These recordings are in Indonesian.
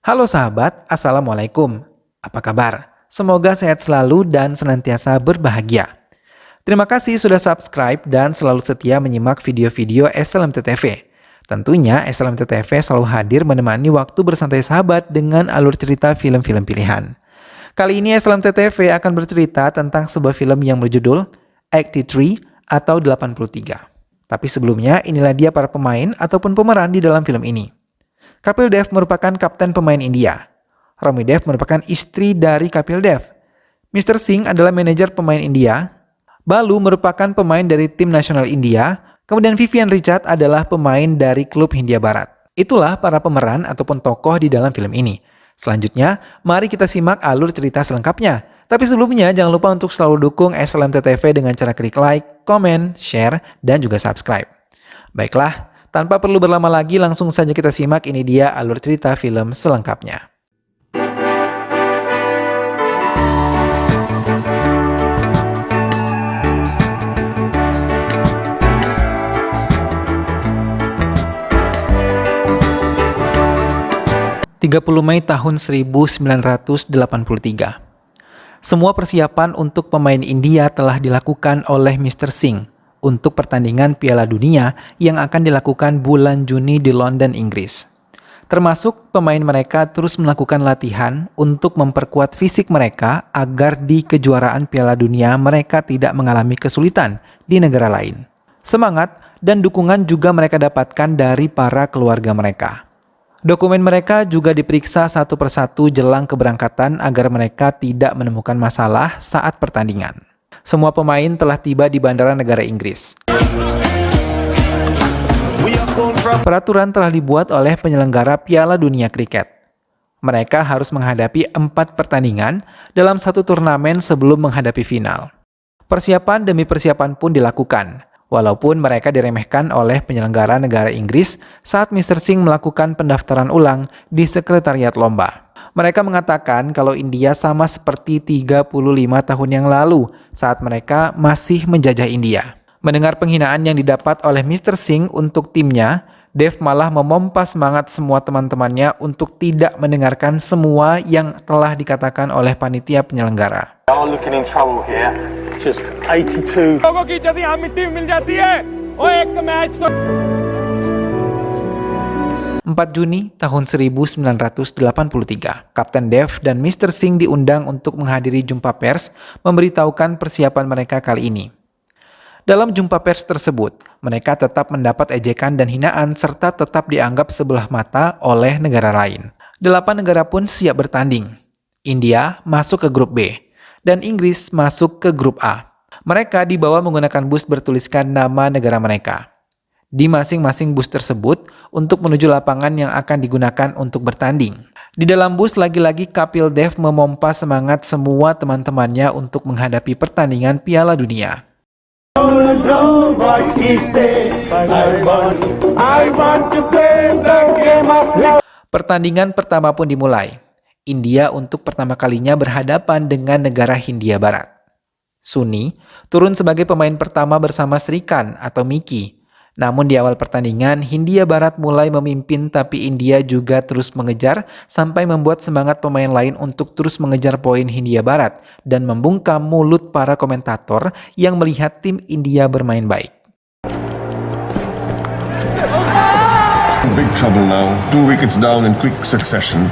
Halo sahabat, Assalamualaikum. Apa kabar? Semoga sehat selalu dan senantiasa berbahagia. Terima kasih sudah subscribe dan selalu setia menyimak video-video SLMT TV. Tentunya SLMT TV selalu hadir menemani waktu bersantai sahabat dengan alur cerita film-film pilihan. Kali ini SLMT TV akan bercerita tentang sebuah film yang berjudul 83 atau 83. Tapi sebelumnya, inilah dia para pemain ataupun pemeran di dalam film ini. Kapil Dev merupakan kapten pemain India. Romi Dev merupakan istri dari Kapil Dev. Mr. Singh adalah manajer pemain India. Balu merupakan pemain dari tim nasional India. Kemudian Vivian Richard adalah pemain dari klub Hindia Barat. Itulah para pemeran ataupun tokoh di dalam film ini. Selanjutnya, mari kita simak alur cerita selengkapnya. Tapi sebelumnya, jangan lupa untuk selalu dukung SLMT TV dengan cara klik like, komen, share, dan juga subscribe. Baiklah, tanpa perlu berlama lagi, langsung saja kita simak ini dia alur cerita film selengkapnya. Mei tahun 1983. Semua persiapan untuk pemain India telah dilakukan oleh Mr. Singh untuk pertandingan Piala Dunia yang akan dilakukan bulan Juni di London, Inggris. Termasuk pemain mereka terus melakukan latihan untuk memperkuat fisik mereka agar di kejuaraan Piala Dunia mereka tidak mengalami kesulitan di negara lain. Semangat dan dukungan juga mereka dapatkan dari para keluarga mereka. Dokumen mereka juga diperiksa satu persatu jelang keberangkatan agar mereka tidak menemukan masalah saat pertandingan. Semua pemain telah tiba di bandara negara Inggris. Peraturan telah dibuat oleh penyelenggara Piala Dunia Kriket. Mereka harus menghadapi 4 pertandingan dalam satu turnamen sebelum menghadapi final. Persiapan demi persiapan pun dilakukan, walaupun mereka diremehkan oleh penyelenggara negara Inggris saat Mr. Singh melakukan pendaftaran ulang di sekretariat lomba. Mereka mengatakan kalau India sama seperti 35 tahun yang lalu saat mereka masih menjajah India. Mendengar penghinaan yang didapat oleh Mr. Singh untuk timnya, Dev malah memompa semangat semua teman-temannya untuk tidak mendengarkan semua yang telah dikatakan oleh panitia penyelenggara. 4 Juni tahun 1983, Kapten Dev dan Mr. Singh diundang untuk menghadiri jumpa pers memberitahukan persiapan mereka kali ini. Dalam jumpa pers tersebut, mereka tetap mendapat ejekan dan hinaan serta tetap dianggap sebelah mata oleh negara lain. 8 negara pun siap bertanding. India masuk ke grup B dan Inggris masuk ke grup A. Mereka dibawa menggunakan bus bertuliskan nama negara mereka di masing-masing bus tersebut untuk menuju lapangan yang akan digunakan untuk bertanding. Di dalam bus lagi-lagi Kapil Dev memompa semangat semua teman-temannya untuk menghadapi pertandingan Piala Dunia. Pertandingan pertama pun dimulai. India untuk pertama kalinya berhadapan dengan negara Hindia Barat. Sunni turun sebagai pemain pertama bersama Sri Khan atau Mickey. Namun di awal pertandingan, Hindia Barat mulai memimpin tapi India juga terus mengejar sampai membuat semangat pemain lain untuk terus mengejar poin Hindia Barat dan membungkam mulut para komentator yang melihat tim India bermain baik. Big trouble now. 2 wickets down in quick succession.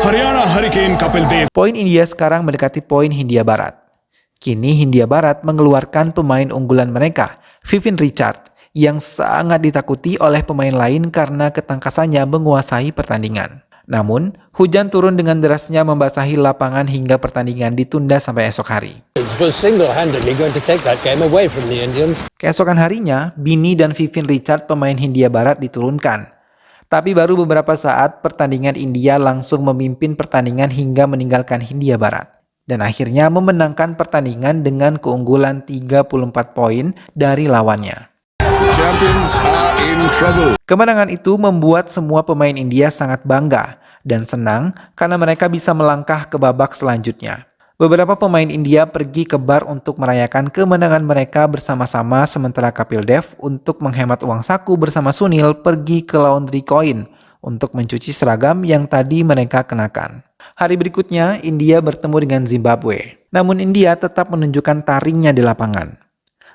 Haryana Hurricane Kapil Dev. Poin India sekarang mendekati poin Hindia Barat. Kini Hindia Barat mengeluarkan pemain unggulan mereka, Vivian Richard, yang sangat ditakuti oleh pemain lain karena ketangkasannya menguasai pertandingan. Namun, hujan turun dengan derasnya membasahi lapangan hingga pertandingan ditunda sampai esok hari. Keesokan harinya, Bini dan Vivian Richard pemain Hindia Barat diturunkan. Tapi baru beberapa saat pertandingan India langsung memimpin pertandingan hingga meninggalkan Hindia Barat. Dan akhirnya memenangkan pertandingan dengan keunggulan 34 poin dari lawannya. Kemenangan itu membuat semua pemain India sangat bangga dan senang karena mereka bisa melangkah ke babak selanjutnya. Beberapa pemain India pergi ke bar untuk merayakan kemenangan mereka bersama-sama sementara Kapil Dev untuk menghemat uang saku bersama Sunil pergi ke Laundry Coin untuk mencuci seragam yang tadi mereka kenakan. Hari berikutnya, India bertemu dengan Zimbabwe. Namun India tetap menunjukkan taringnya di lapangan.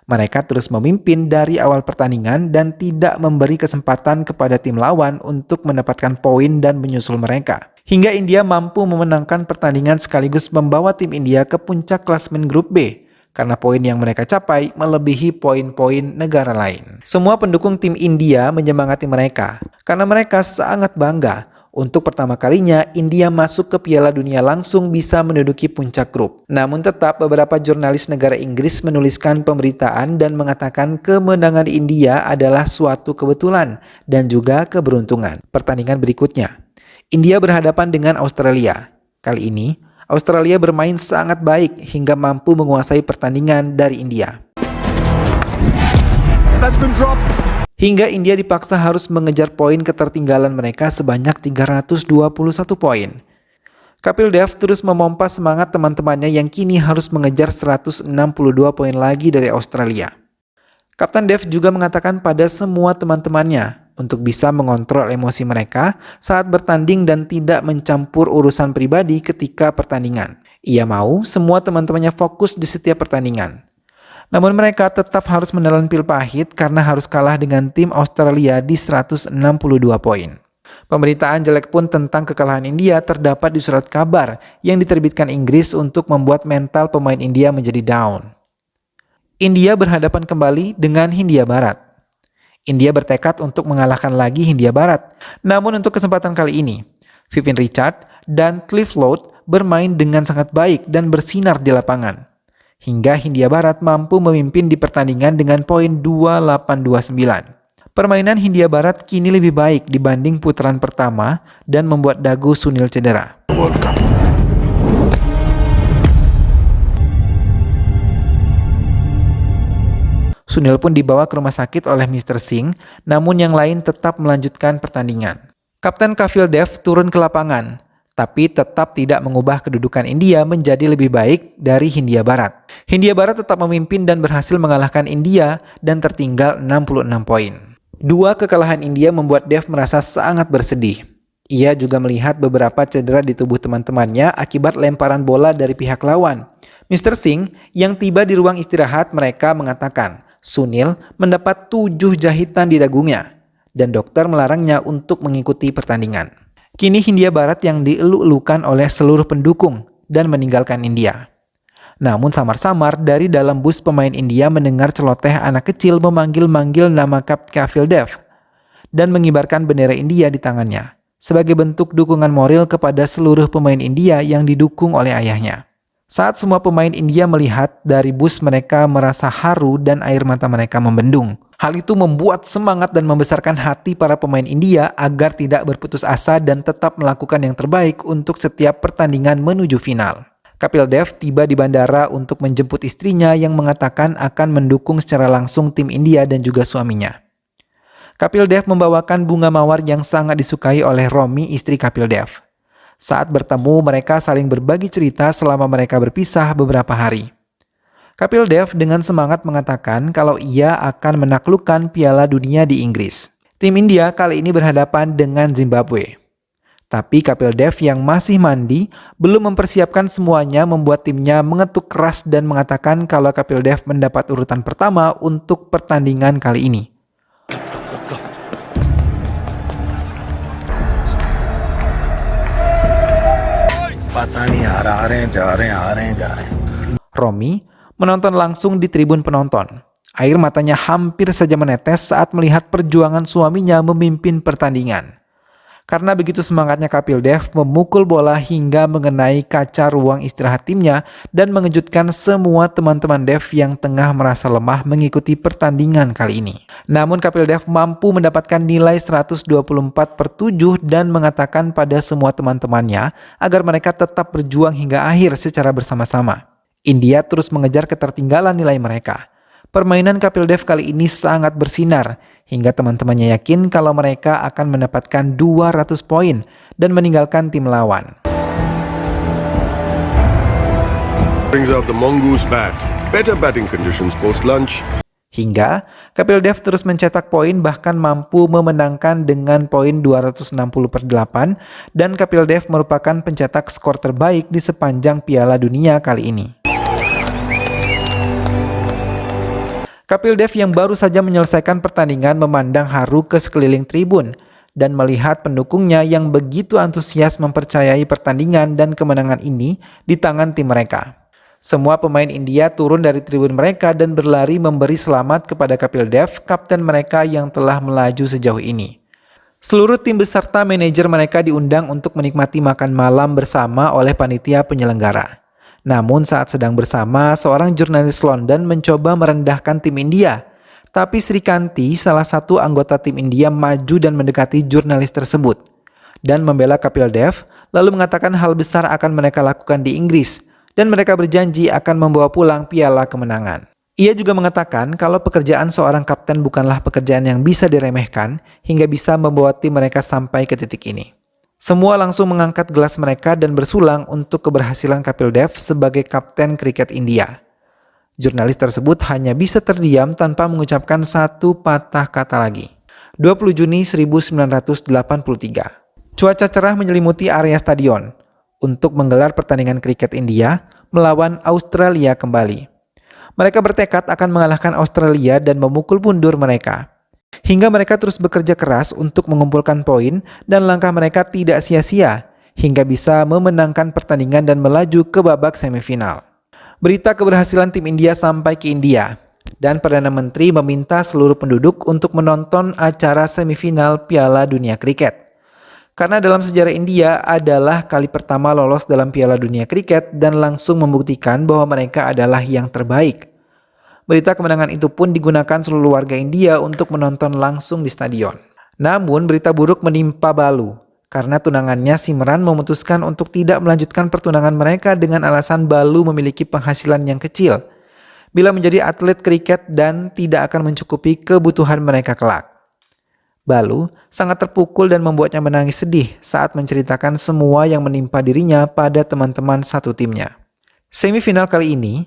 Mereka terus memimpin dari awal pertandingan dan tidak memberi kesempatan kepada tim lawan untuk mendapatkan poin dan menyusul mereka. Hingga India mampu memenangkan pertandingan sekaligus membawa tim India ke puncak klasemen grup B, karena poin yang mereka capai melebihi poin-poin negara lain. Semua pendukung tim India menyemangati mereka, karena mereka sangat bangga. Untuk pertama kalinya, India masuk ke Piala Dunia langsung bisa menduduki puncak grup. Namun tetap beberapa jurnalis negara Inggris menuliskan pemberitaan dan mengatakan kemenangan India adalah suatu kebetulan dan juga keberuntungan. Pertandingan berikutnya, India berhadapan dengan Australia. Kali ini, Australia bermain sangat baik hingga mampu menguasai pertandingan dari India. That's been dropped. Hingga India dipaksa harus mengejar poin ketertinggalan mereka sebanyak 321 poin. Kapil Dev terus memompa semangat teman-temannya yang kini harus mengejar 162 poin lagi dari Australia. Kapten Dev juga mengatakan pada semua teman-temannya untuk bisa mengontrol emosi mereka saat bertanding dan tidak mencampur urusan pribadi ketika pertandingan. Ia mau semua teman-temannya fokus di setiap pertandingan. Namun mereka tetap harus menelan pil pahit karena harus kalah dengan tim Australia di 162 poin. Pemberitaan jelek pun tentang kekalahan India terdapat di surat kabar yang diterbitkan Inggris untuk membuat mental pemain India menjadi down. India berhadapan kembali dengan Hindia Barat. India bertekad untuk mengalahkan lagi Hindia Barat. Namun untuk kesempatan kali ini, Vivian Richard dan Cliff Lord bermain dengan sangat baik dan bersinar di lapangan. Hingga Hindia Barat mampu memimpin di pertandingan dengan poin 2829. Permainan Hindia Barat kini lebih baik dibanding putaran pertama dan membuat dagu Sunil cedera. World Cup. Sunil pun dibawa ke rumah sakit oleh Mr. Singh, namun yang lain tetap melanjutkan pertandingan. Kapten Kapil Dev turun ke lapangan, tapi tetap tidak mengubah kedudukan India menjadi lebih baik dari Hindia Barat. Hindia Barat tetap memimpin dan berhasil mengalahkan India dan tertinggal 66 poin. Dua kekalahan India membuat Dev merasa sangat bersedih. Ia juga melihat beberapa cedera di tubuh teman-temannya akibat lemparan bola dari pihak lawan. Mr. Singh yang tiba di ruang istirahat mereka mengatakan Sunil mendapat 7 jahitan di dagunya dan dokter melarangnya untuk mengikuti pertandingan. Kini Hindia Barat yang dielu-elukan oleh seluruh pendukung dan meninggalkan India. Namun samar-samar dari dalam bus pemain India mendengar celoteh anak kecil memanggil-manggil nama Kapil Dev dan mengibarkan bendera India di tangannya sebagai bentuk dukungan moral kepada seluruh pemain India yang didukung oleh ayahnya. Saat semua pemain India melihat dari bus, mereka merasa haru dan air mata mereka membendung. Hal itu membuat semangat dan membesarkan hati para pemain India agar tidak berputus asa dan tetap melakukan yang terbaik untuk setiap pertandingan menuju final. Kapil Dev tiba di bandara untuk menjemput istrinya yang mengatakan akan mendukung secara langsung tim India dan juga suaminya. Kapil Dev membawakan bunga mawar yang sangat disukai oleh Romi, istri Kapil Dev. Saat bertemu, mereka saling berbagi cerita selama mereka berpisah beberapa hari. Kapil Dev dengan semangat mengatakan kalau ia akan menaklukkan Piala Dunia di Inggris. Tim India kali ini berhadapan dengan Zimbabwe. Tapi Kapil Dev yang masih mandi belum mempersiapkan semuanya membuat timnya mengetuk keras dan mengatakan kalau Kapil Dev mendapat urutan pertama untuk pertandingan kali ini. Romi menonton langsung di tribun penonton. Air matanya hampir saja menetes saat melihat perjuangan suaminya memimpin pertandingan. Karena begitu semangatnya Kapil Dev memukul bola hingga mengenai kaca ruang istirahat timnya dan mengejutkan semua teman-teman Dev yang tengah merasa lemah mengikuti pertandingan kali ini. Namun Kapil Dev mampu mendapatkan nilai 124/7 dan mengatakan pada semua teman-temannya agar mereka tetap berjuang hingga akhir secara bersama-sama. India terus mengejar ketertinggalan nilai mereka. Permainan Kapil Dev kali ini sangat bersinar, hingga teman-temannya yakin kalau mereka akan mendapatkan 200 poin dan meninggalkan tim lawan. Brings out the mongoose bat. Better batting conditions post-lunch. Hingga Kapil Dev terus mencetak poin bahkan mampu memenangkan dengan poin 260/8 dan Kapil Dev merupakan pencetak skor terbaik di sepanjang Piala Dunia kali ini. Kapil Dev yang baru saja menyelesaikan pertandingan memandang haru ke sekeliling tribun dan melihat pendukungnya yang begitu antusias mempercayai pertandingan dan kemenangan ini di tangan tim mereka. Semua pemain India turun dari tribun mereka dan berlari memberi selamat kepada Kapil Dev, kapten mereka yang telah melaju sejauh ini. Seluruh tim beserta manajer mereka diundang untuk menikmati makan malam bersama oleh panitia penyelenggara. Namun saat sedang bersama, seorang jurnalis London mencoba merendahkan tim India. Tapi Srikanti, salah satu anggota tim India, maju dan mendekati jurnalis tersebut dan membela Kapil Dev, lalu mengatakan hal besar akan mereka lakukan di Inggris. Dan mereka berjanji akan membawa pulang piala kemenangan. Ia juga mengatakan kalau pekerjaan seorang kapten bukanlah pekerjaan yang bisa diremehkan hingga bisa membawa tim mereka sampai ke titik ini. Semua langsung mengangkat gelas mereka dan bersulang untuk keberhasilan Kapil Dev sebagai kapten kriket India. Jurnalis tersebut hanya bisa terdiam tanpa mengucapkan satu patah kata lagi. 20 Juni 1983. Cuaca cerah menyelimuti area stadion untuk menggelar pertandingan kriket India melawan Australia kembali. Mereka bertekad akan mengalahkan Australia dan memukul mundur mereka. Hingga mereka terus bekerja keras untuk mengumpulkan poin dan langkah mereka tidak sia-sia hingga bisa memenangkan pertandingan dan melaju ke babak semifinal. Berita keberhasilan tim India sampai ke India dan Perdana Menteri meminta seluruh penduduk untuk menonton acara semifinal Piala Dunia Kriket. Karena dalam sejarah India adalah kali pertama lolos dalam Piala Dunia Kriket dan langsung membuktikan bahwa mereka adalah yang terbaik. Berita kemenangan itu pun digunakan seluruh warga India untuk menonton langsung di stadion. Namun berita buruk menimpa Balu, karena tunangannya Simran memutuskan untuk tidak melanjutkan pertunangan mereka dengan alasan Balu memiliki penghasilan yang kecil bila menjadi atlet kriket dan tidak akan mencukupi kebutuhan mereka kelak. Balu sangat terpukul dan membuatnya menangis sedih saat menceritakan semua yang menimpa dirinya pada teman-teman satu timnya. Semifinal kali ini,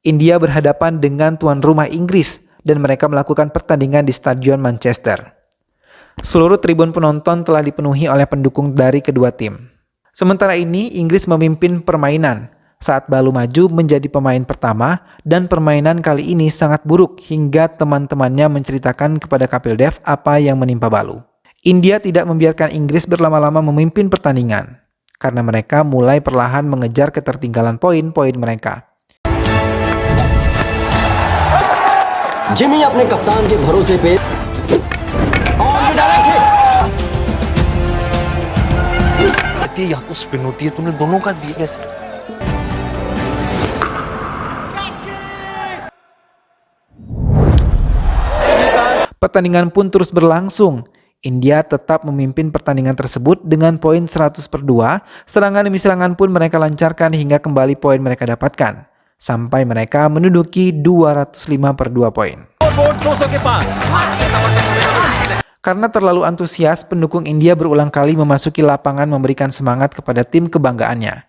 India berhadapan dengan tuan rumah Inggris dan mereka melakukan pertandingan di Stadion Manchester. Seluruh tribun penonton telah dipenuhi oleh pendukung dari kedua tim. Sementara ini, Inggris memimpin permainan saat Balu maju menjadi pemain pertama dan permainan kali ini sangat buruk hingga teman-temannya menceritakan kepada Kapil Dev apa yang menimpa Balu. India tidak membiarkan Inggris berlama-lama memimpin pertandingan karena mereka mulai perlahan mengejar ketertinggalan poin-poin mereka. Jimmy अपने कप्तान के भरोसे पे और ये direct hit यहाँ तो स्पिन होती है तूने दोनों का दिया कैसे Pertandingan pun terus berlangsung. India tetap memimpin pertandingan tersebut dengan poin 100/2, serangan demi serangan pun mereka lancarkan hingga kembali poin mereka dapatkan, sampai mereka menduduki 205/2 poin. Karena terlalu antusias, pendukung India berulang kali memasuki lapangan memberikan semangat kepada tim kebanggaannya.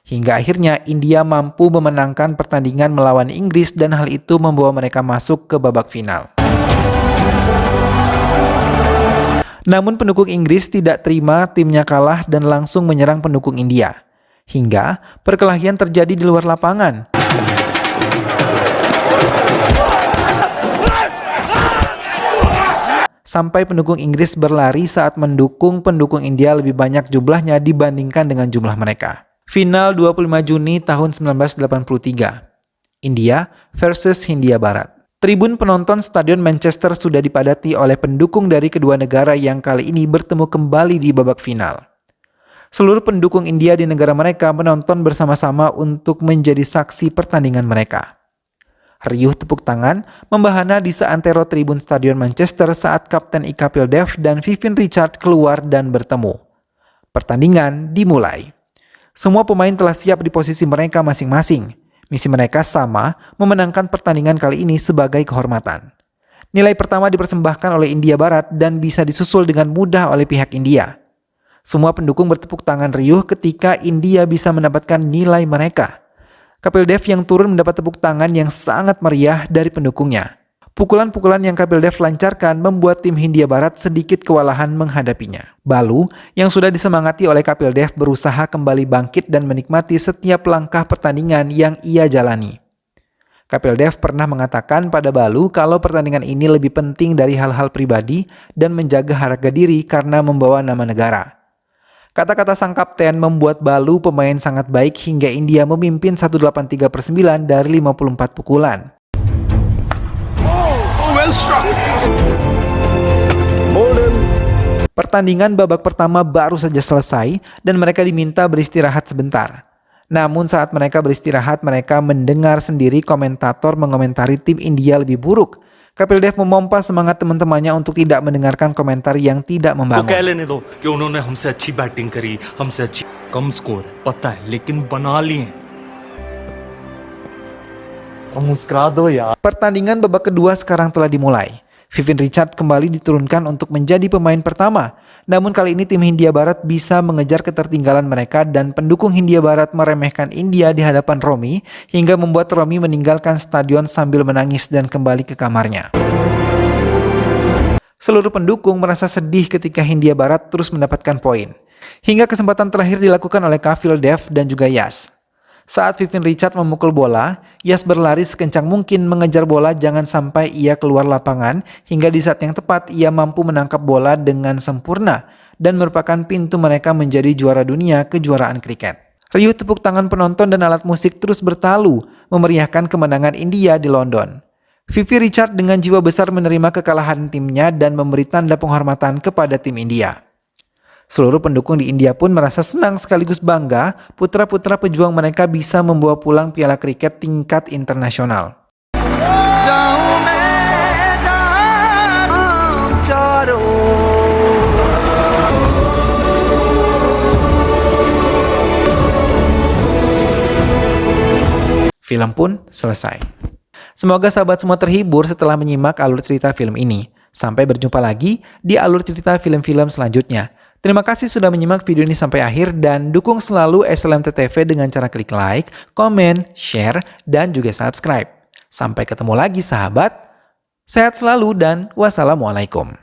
Hingga akhirnya India mampu memenangkan pertandingan melawan Inggris dan hal itu membawa mereka masuk ke babak final. Namun pendukung Inggris tidak terima timnya kalah dan langsung menyerang pendukung India. Hingga perkelahian terjadi di luar lapangan. Sampai pendukung Inggris berlari saat mendukung pendukung India lebih banyak jumlahnya dibandingkan dengan jumlah mereka. Final 25 Juni tahun 1983. India versus Hindia Barat. Tribun penonton Stadion Manchester sudah dipadati oleh pendukung dari kedua negara yang kali ini bertemu kembali di babak final. Seluruh pendukung India di negara mereka menonton bersama-sama untuk menjadi saksi pertandingan mereka. Riuh tepuk tangan membahana di seantero tribun Stadion Manchester saat Kapten Kapil Dev dan Vivian Richard keluar dan bertemu. Pertandingan dimulai. Semua pemain telah siap di posisi mereka masing-masing. Misi mereka sama, memenangkan pertandingan kali ini sebagai kehormatan. Nilai pertama dipersembahkan oleh India Barat dan bisa disusul dengan mudah oleh pihak India. Semua pendukung bertepuk tangan riuh ketika India bisa mendapatkan nilai mereka. Kapil Dev yang turun mendapat tepuk tangan yang sangat meriah dari pendukungnya. Pukulan-pukulan yang Kapil Dev lancarkan membuat tim Hindia Barat sedikit kewalahan menghadapinya. Balu, yang sudah disemangati oleh Kapil Dev, berusaha kembali bangkit dan menikmati setiap langkah pertandingan yang ia jalani. Kapil Dev pernah mengatakan pada Balu kalau pertandingan ini lebih penting dari hal-hal pribadi dan menjaga harga diri karena membawa nama negara. Kata-kata sang kapten membuat Balu pemain sangat baik hingga India memimpin 183/9 dari 54 pukulan. Well struck. Bolden. Pertandingan babak pertama baru saja selesai dan mereka diminta beristirahat sebentar. Namun saat mereka beristirahat, mereka mendengar sendiri komentator mengomentari tim India lebih buruk. Kapil Dev memompa semangat teman-temannya untuk tidak mendengarkan komentar yang tidak वो membangun. कह लेने दो कि उन्होंने हमसे अच्छी बैटिंग करी, हमसे अच्छी कम स्कोर पता है लेकिन बना लिए अब मुस्कुरा दो यार। Pertandingan babak kedua sekarang telah dimulai. Vivian Richard kembali diturunkan untuk menjadi pemain pertama. Namun kali ini tim Hindia Barat bisa mengejar ketertinggalan mereka dan pendukung Hindia Barat meremehkan India di hadapan Romy hingga membuat Romy meninggalkan stadion sambil menangis dan kembali ke kamarnya. Seluruh pendukung merasa sedih ketika Hindia Barat terus mendapatkan poin. Hingga kesempatan terakhir dilakukan oleh Kapil Dev dan juga Yas. Saat Vivian Richard memukul bola, Yas berlari sekencang mungkin mengejar bola jangan sampai ia keluar lapangan hingga di saat yang tepat ia mampu menangkap bola dengan sempurna dan merupakan pintu mereka menjadi juara dunia kejuaraan kriket. Riuh tepuk tangan penonton dan alat musik terus bertalu memeriahkan kemenangan India di London. Vivian Richard dengan jiwa besar menerima kekalahan timnya dan memberi tanda penghormatan kepada tim India. Seluruh pendukung di India pun merasa senang sekaligus bangga putra-putra pejuang mereka bisa membawa pulang piala kriket tingkat internasional. Film pun selesai. Semoga sahabat semua terhibur setelah menyimak alur cerita film ini. Sampai berjumpa lagi di alur cerita film-film selanjutnya. Terima kasih sudah menyimak video ini sampai akhir dan dukung selalu SLMT TV dengan cara klik like, komen, share, dan juga subscribe. Sampai ketemu lagi sahabat. Sehat selalu dan wassalamualaikum.